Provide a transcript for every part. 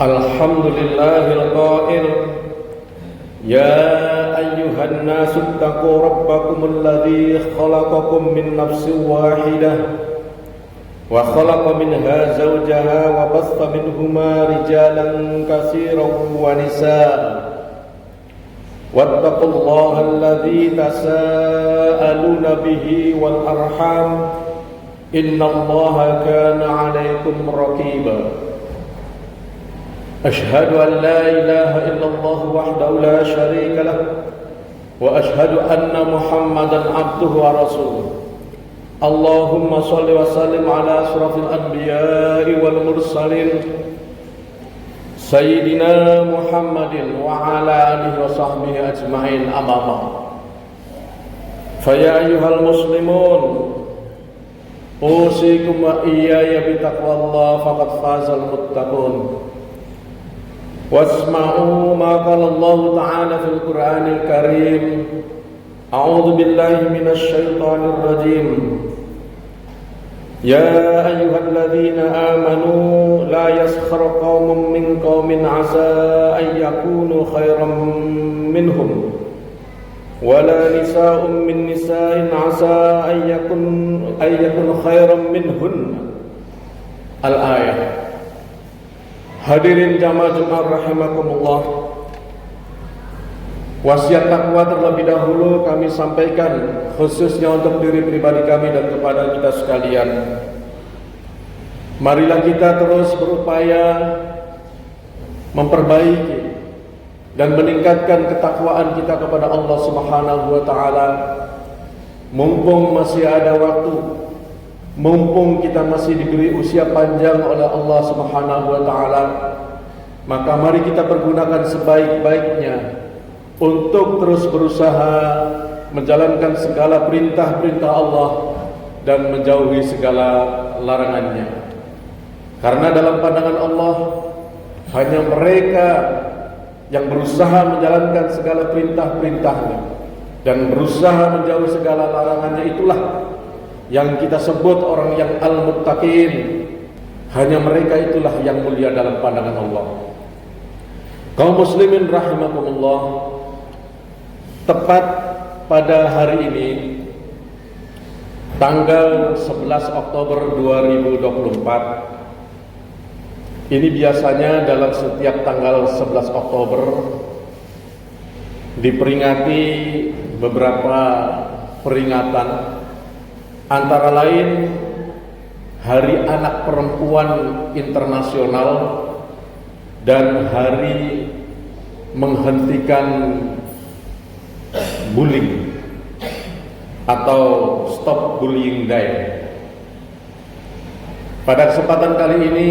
Alhamdulillahil qail ya ayyuhan nasu taqu rabbakumul ladzi khalaqakum min nafsin wahidah wa khalaqa minha zawjaha wa bassa minhuma rijalan katsiran wa nisaa wattaqullaha alladzi tasaaluna bihi wal arham innallaha kana 'alaikum raqiba. أشهد أن لا إله إلا الله وحده لا شريك له وأشهد أن محمدا عبده ورسوله اللهم صل وسلم على أشرف الأنبياء والمرسلين سيدنا محمد وعلى آله وصحبه أجمعين أما بعد فيا أيها المسلمون أوصيكم وإياي بتقوى الله فقد فاز المتقون واسمعوا ما قال الله تعالى في القرآن الكريم أعوذ بالله من الشيطان الرجيم يا أيها الذين آمنوا لا يسخر قوم من قوم عسى أن يكونوا خيرا منهم ولا نساء من نساء عسى أن يكون خيرا منهن الآية. Hadirin jamaah Jumat rahimakumullah, wasiat takwa terlebih dahulu kami sampaikan khususnya untuk diri pribadi kami dan kepada kita sekalian. Marilah kita terus berupaya memperbaiki dan meningkatkan ketakwaan kita kepada Allah Subhanahu wa taala. Mumpung masih ada waktu, mumpung kita masih diberi usia panjang oleh Allah Subhanahu wa taala, maka mari kita pergunakan sebaik-baiknya untuk terus berusaha menjalankan segala perintah-perintah Allah dan menjauhi segala larangannya. Karena dalam pandangan Allah, hanya mereka yang berusaha menjalankan segala perintah-perintahnya dan berusaha menjauhi segala larangannya itulah yang kita sebut orang yang al-muttaqin. Hanya mereka itulah yang mulia dalam pandangan Allah. Kaum muslimin rahimakumullah, tepat pada hari ini tanggal 11 Oktober 2024, ini biasanya dalam setiap tanggal 11 Oktober diperingati beberapa peringatan, antara lain Hari Anak Perempuan Internasional dan Hari Menghentikan Bullying atau Stop Bullying Day. Pada kesempatan kali ini,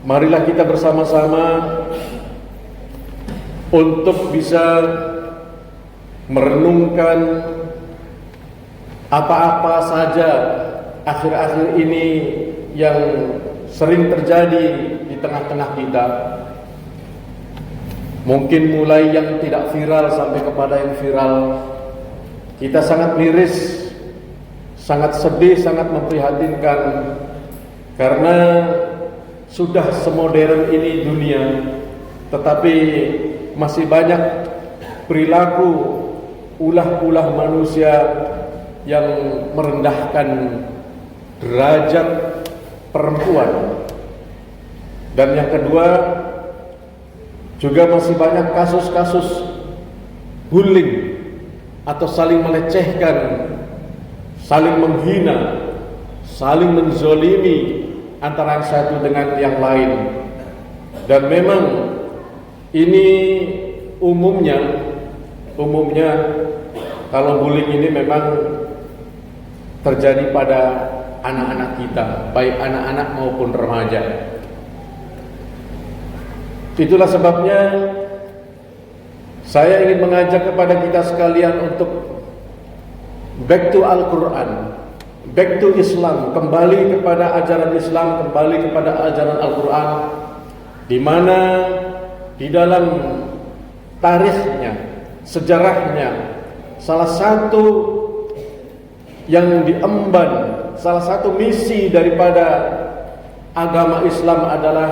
marilah kita bersama-sama untuk bisa merenungkan apa-apa saja akhir-akhir ini yang sering terjadi di tengah-tengah kita. Mungkin mulai yang tidak viral sampai kepada yang viral. Kita sangat miris, sangat sedih, sangat memprihatinkan, karena sudah semodern ini dunia, tetapi masih banyak perilaku ulah-ulah manusia yang merendahkan derajat perempuan. Dan yang kedua, juga masih banyak kasus-kasus bullying atau saling melecehkan, saling menghina, saling menzolimi antara yang satu dengan yang lain. Dan memang ini umumnya kalau bullying ini memang terjadi pada anak-anak kita, baik anak-anak maupun remaja. Itulah sebabnya saya ingin mengajak kepada kita sekalian untuk back to Al-Quran, back to Islam, kembali kepada ajaran Islam, kembali kepada ajaran Al-Quran, di mana di dalam tarikhnya, sejarahnya, salah satu yang diemban salah satu misi daripada agama Islam adalah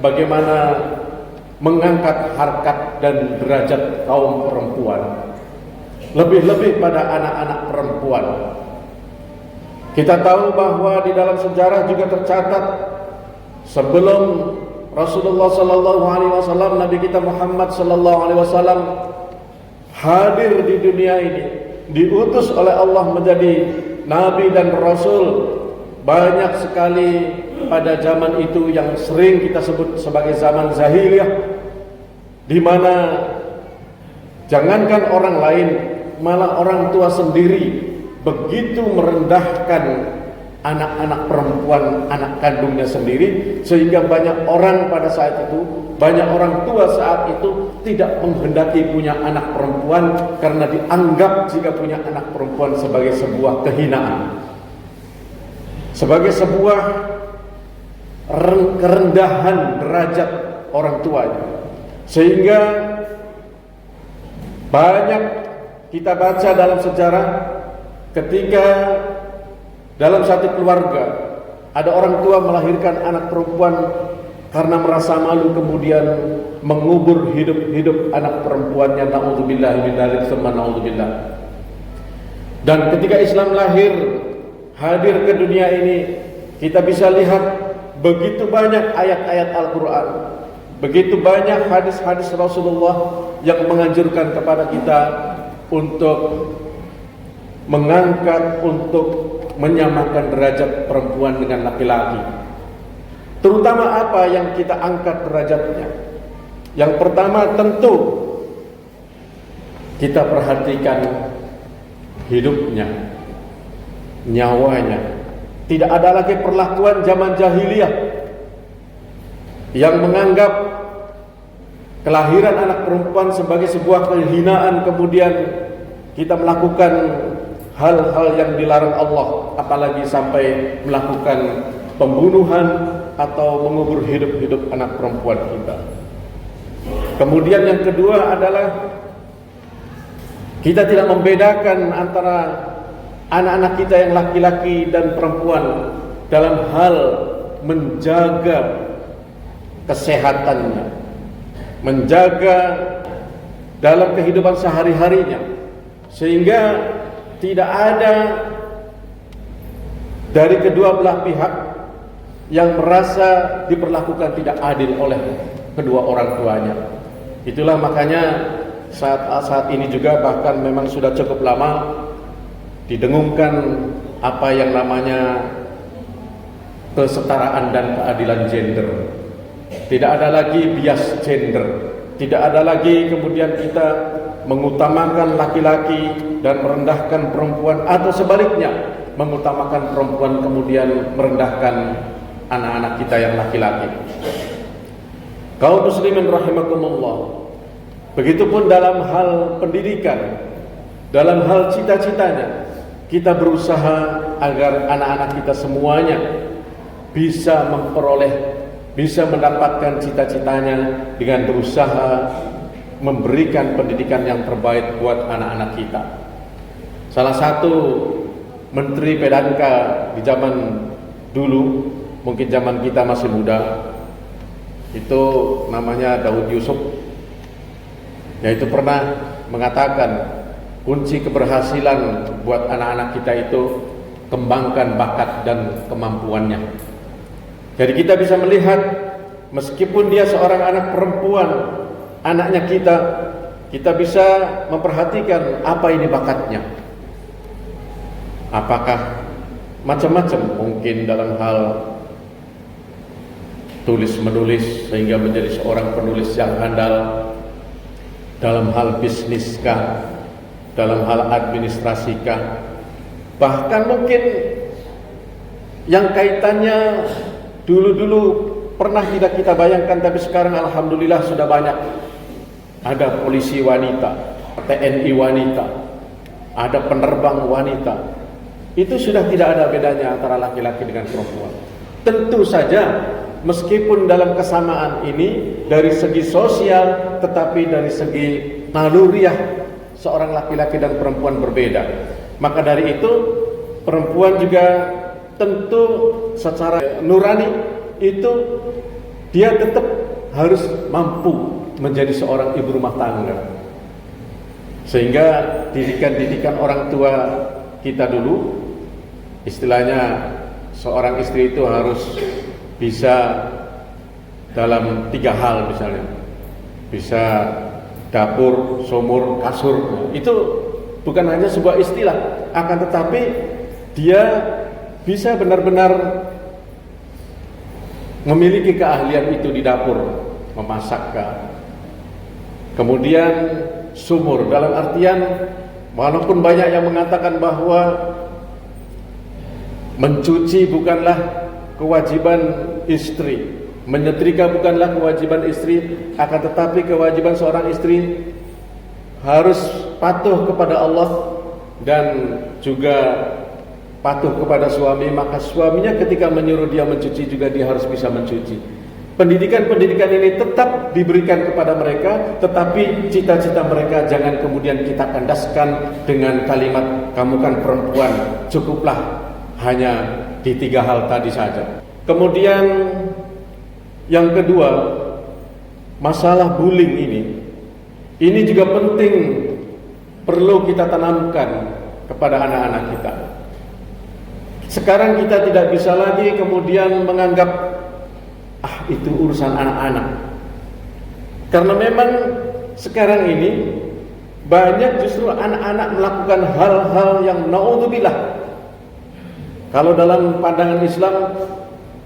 bagaimana mengangkat harkat dan derajat kaum perempuan, lebih-lebih pada anak-anak perempuan. Kita tahu bahwa di dalam sejarah juga tercatat sebelum Rasulullah sallallahu alaihi wasallam, Nabi kita Muhammad sallallahu alaihi wasallam hadir di dunia ini, diutus oleh Allah menjadi nabi dan rasul, banyak sekali pada zaman itu yang sering kita sebut sebagai zaman jahiliyah, di mana jangankan orang lain, malah orang tua sendiri begitu merendahkan anak-anak perempuan, anak kandungnya sendiri, sehingga banyak orang pada saat itu, banyak orang tua saat itu tidak menghendaki punya anak perempuan karena dianggap jika punya anak perempuan sebagai sebuah kehinaan, sebagai sebuah kerendahan derajat orang tuanya. Sehingga banyak kita baca dalam sejarah ketika dalam satu keluarga ada orang tua melahirkan anak perempuan, karena merasa malu kemudian mengubur hidup-hidup anak perempuannya, naudzubillah min dzalik, tsumma naudzubillah. Dan ketika Islam hadir ke dunia ini, kita bisa lihat begitu banyak ayat-ayat Al-Quran, begitu banyak hadis-hadis Rasulullah yang menganjurkan kepada kita untuk mengangkat, untuk menyamakan derajat perempuan dengan laki-laki. Terutama apa yang kita angkat derajatnya? Yang pertama tentu kita perhatikan hidupnya, nyawanya. Tidak ada lagi perlakuan zaman jahiliyah yang menganggap kelahiran anak perempuan sebagai sebuah kehinaan, kemudian kita melakukan hal-hal yang dilarang Allah, apalagi sampai melakukan pembunuhan atau mengubur hidup-hidup anak perempuan kita. Kemudian yang kedua adalah kita tidak membedakan antara anak-anak kita yang laki-laki dan perempuan dalam hal menjaga kesehatannya, menjaga dalam kehidupan sehari-harinya, sehingga tidak ada dari kedua belah pihak yang merasa diperlakukan tidak adil oleh kedua orang tuanya. Itulah makanya saat ini juga, bahkan memang sudah cukup lama didengungkan apa yang namanya kesetaraan dan keadilan gender. Tidak ada lagi bias gender, tidak ada lagi kemudian kita mengutamakan laki-laki dan merendahkan perempuan, atau sebaliknya mengutamakan perempuan kemudian merendahkan anak-anak kita yang laki-laki. Kaum muslimin rahimakumullah, begitupun dalam hal pendidikan, dalam hal cita-citanya, kita berusaha agar anak-anak kita semuanya bisa mendapatkan cita-citanya dengan berusaha memberikan pendidikan yang terbaik buat anak-anak kita. Salah satu menteri PDANK di zaman dulu, mungkin zaman kita masih muda, itu namanya Daud Yusuf, yaitu pernah mengatakan kunci keberhasilan buat anak-anak kita itu kembangkan bakat dan kemampuannya. Jadi kita bisa melihat, meskipun dia seorang anak perempuan, anaknya kita bisa memperhatikan apa ini bakatnya. Apakah macam-macam, mungkin dalam hal tulis menulis sehingga menjadi seorang penulis yang handal, dalam hal bisniskah, dalam hal administrasikah, bahkan mungkin yang kaitannya dulu-dulu pernah tidak kita bayangkan, tapi sekarang alhamdulillah sudah banyak. Ada polisi wanita, TNI wanita, ada penerbang wanita. Itu sudah tidak ada bedanya antara laki-laki dengan perempuan. Tentu saja meskipun dalam kesamaan ini dari segi sosial, tetapi dari segi naluriah seorang laki-laki dan perempuan berbeda. Maka dari itu perempuan juga tentu secara nurani itu dia tetap harus mampu menjadi seorang ibu rumah tangga. Sehingga didikan-didikan orang tua kita dulu, istilahnya seorang istri itu harus bisa dalam 3 hal misalnya. Bisa dapur, sumur, kasur. Itu bukan hanya sebuah istilah, akan tetapi dia bisa benar-benar memiliki keahlian itu di dapur, memasak. Kemudian sumur, dalam artian walaupun banyak yang mengatakan bahwa mencuci bukanlah kewajiban istri, menyetrika bukanlah kewajiban istri, akan tetapi kewajiban seorang istri harus patuh kepada Allah dan juga patuh kepada suami, maka suaminya ketika menyuruh dia mencuci juga dia harus bisa mencuci. Pendidikan-pendidikan ini tetap diberikan kepada mereka, tetapi cita-cita mereka jangan kemudian kita kandaskan dengan kalimat kamu kan perempuan, cukuplah hanya di 3 hal tadi saja. Kemudian yang kedua, masalah bullying ini juga penting, perlu kita tanamkan kepada anak-anak kita. Sekarang kita tidak bisa lagi kemudian menganggap itu urusan anak-anak. Karena memang sekarang ini banyak justru anak-anak melakukan hal-hal yang naudzubillah. Kalau dalam pandangan Islam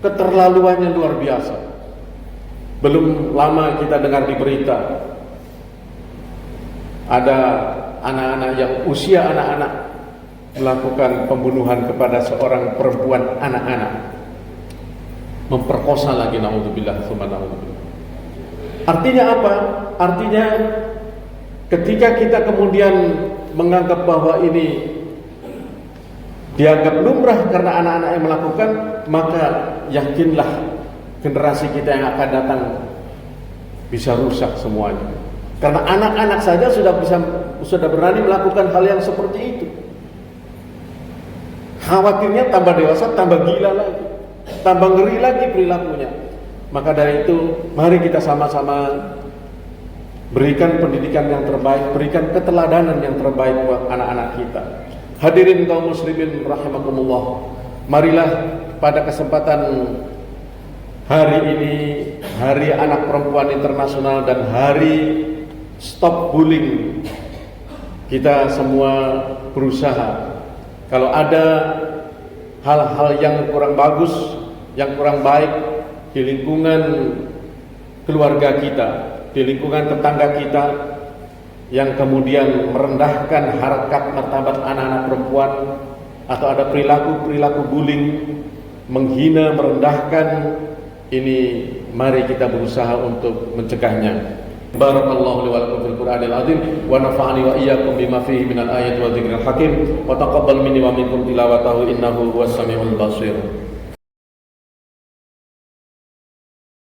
keterlaluannya luar biasa. Belum lama kita dengar di berita ada anak-anak yang usia anak-anak melakukan pembunuhan kepada seorang perempuan anak-anak, memperkosa lagi, naudzubillah tsumma naudzubillah. Artinya apa? Artinya ketika kita kemudian menganggap bahwa ini dianggap lumrah karena anak-anak yang melakukan, maka yakinlah generasi kita yang akan datang bisa rusak semuanya. Karena anak-anak saja sudah berani melakukan hal yang seperti itu. Khawatirnya tambah dewasa, tambah gila lagi, tambah ngeri lagi perilakunya. Maka dari itu, mari kita sama-sama berikan pendidikan yang terbaik, berikan keteladanan yang terbaik buat anak-anak kita. Hadirin kaum muslimin rahimakumullah, marilah pada kesempatan hari ini, Hari Anak Perempuan Internasional dan Hari Stop Bullying, kita semua berusaha, kalau ada hal-hal yang kurang bagus, yang kurang baik di lingkungan keluarga kita, di lingkungan tetangga kita, yang kemudian merendahkan harkat martabat anak-anak perempuan, atau ada perilaku-perilaku bullying, menghina, merendahkan, ini mari kita berusaha untuk mencegahnya. Barakallahu li wa lakum fil Qur'anil azim wa nafa'ani wa iyyakum bima fihi minal ayati wa dzikril hakim wa taqabbal minni wa minkum tilawatahu innahu huwas samiul basir.